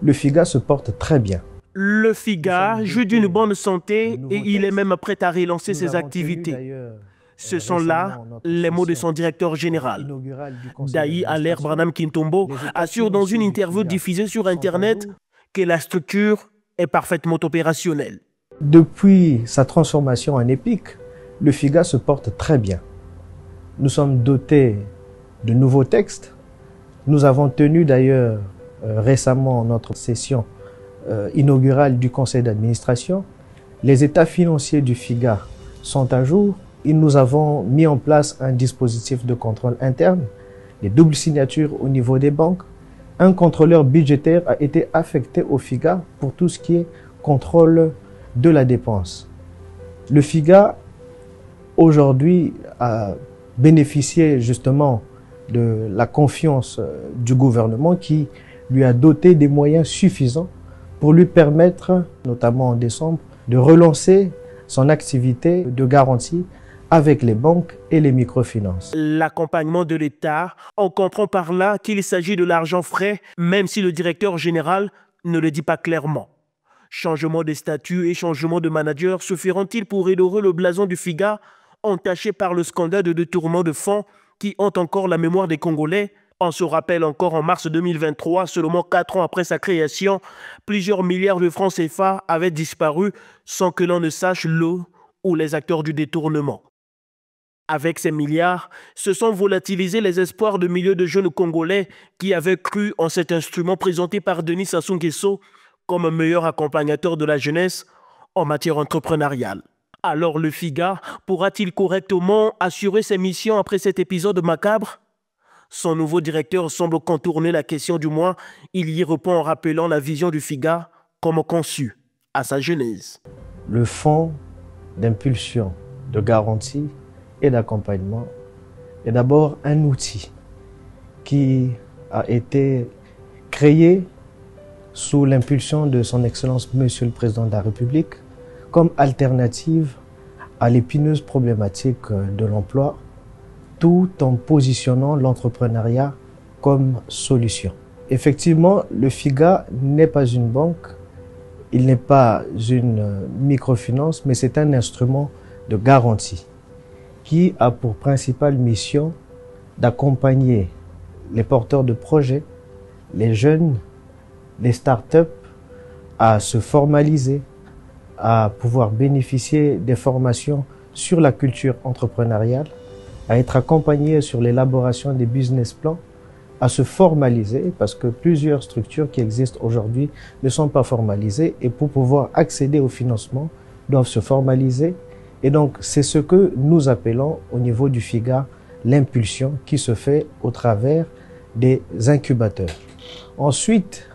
le FIGA se porte très bien. Le FIGA joue d'une bonne santé et il est même prêt à relancer ses activités. Ce sont là les mots de son directeur général. Dayi Aller Branham Kintombo assure dans une interview diffusée sur Internet que la structure est parfaitement opérationnelle. Depuis sa transformation en EPIC, le FIGA se porte très bien. Nous sommes dotés de nouveaux textes. Nous avons tenu d'ailleurs récemment notre session inaugurale du conseil d'administration. Les états financiers du FIGA sont à jour. Nous avons mis en place un dispositif de contrôle interne, les doubles signatures au niveau des banques. Un contrôleur budgétaire a été affecté au FIGA pour tout ce qui est contrôle de la dépense. Le FIGA, aujourd'hui, a bénéficié justement de la confiance du gouvernement qui lui a doté des moyens suffisants pour lui permettre, notamment en décembre, de relancer son activité de garantie avec les banques et les microfinances. L'accompagnement de l'État, on comprend par là qu'il s'agit de l'argent frais, même si le directeur général ne le dit pas clairement. Changement des statuts et changement de manager se feront-ils pour redorer le blason du FIGA entaché par le scandale de détournement de fonds qui hante encore la mémoire des Congolais? On se rappelle encore en mars 2023, seulement 4 ans après sa création, plusieurs milliards de francs CFA avaient disparu sans que l'on ne sache le ou les acteurs du détournement. Avec ces milliards, se sont volatilisés les espoirs de milliers de jeunes Congolais qui avaient cru en cet instrument présenté par Denis Sassou Nguesso comme un meilleur accompagnateur de la jeunesse en matière entrepreneuriale. Alors le FIGA pourra-t-il correctement assurer ses missions après cet épisode macabre? Son nouveau directeur semble contourner la question, du moins il y répond en rappelant la vision du FIGA comme conçue à sa genèse. Le fonds d'impulsion, de garantie et d'accompagnement est d'abord un outil qui a été créé sous l'impulsion de son Excellence Monsieur le Président de la République comme alternative à l'épineuse problématique de l'emploi, tout en positionnant l'entrepreneuriat comme solution. Effectivement, le FIGA n'est pas une banque, il n'est pas une microfinance, mais c'est un instrument de garantie qui a pour principale mission d'accompagner les porteurs de projets, les jeunes, les startups à se formaliser, à pouvoir bénéficier des formations sur la culture entrepreneuriale, à être accompagnés sur l'élaboration des business plans, à se formaliser parce que plusieurs structures qui existent aujourd'hui ne sont pas formalisées et pour pouvoir accéder au financement doivent se formaliser. Et donc, c'est ce que nous appelons au niveau du FIGA l'impulsion qui se fait au travers des incubateurs. Ensuite,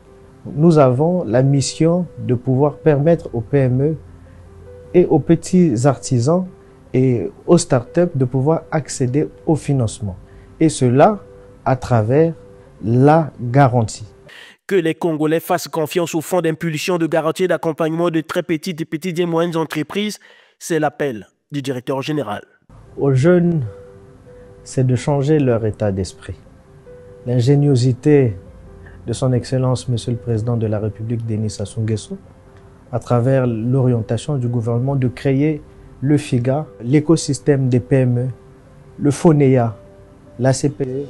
nous avons la mission de pouvoir permettre aux PME et aux petits artisans et aux startups de pouvoir accéder au financement. Et cela à travers la garantie. Que les Congolais fassent confiance au fonds d'impulsion, de garantie et d'accompagnement de très petites et moyennes entreprises, c'est l'appel du directeur général. Aux jeunes, c'est de changer leur état d'esprit. L'ingéniosité de son Excellence Monsieur le Président de la République, Denis Sassou Nguesso, à travers l'orientation du gouvernement de créer le FIGA, l'écosystème des PME, le FONEA, la CPE,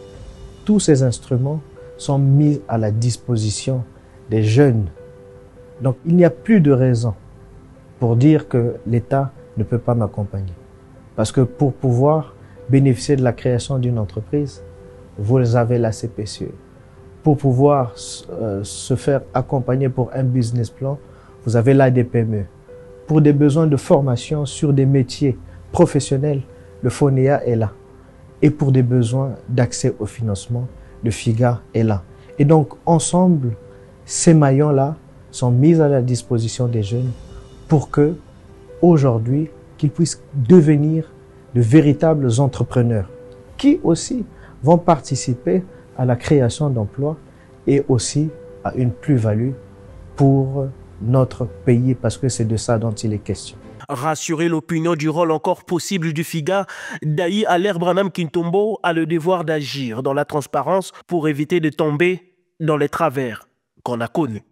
tous ces instruments sont mis à la disposition des jeunes. Donc il n'y a plus de raison pour dire que l'État ne peut pas m'accompagner. Parce que pour pouvoir bénéficier de la création d'une entreprise, vous avez la CPCE. Pour pouvoir se faire accompagner pour un business plan, vous avez l'ADPME. Pour des besoins de formation sur des métiers professionnels, le FONEA est là. Et pour des besoins d'accès au financement, le FIGA est là. Et donc, ensemble, ces maillons-là sont mis à la disposition des jeunes pour que, aujourd'hui, qu'ils puissent devenir de véritables entrepreneurs qui aussi vont participer à la création d'emplois et aussi à une plus-value pour notre pays parce que c'est de ça dont il est question. Rassurer l'opinion du rôle encore possible du FIGA, Dayi Aller Branham Kintombo a le devoir d'agir dans la transparence pour éviter de tomber dans les travers qu'on a connus.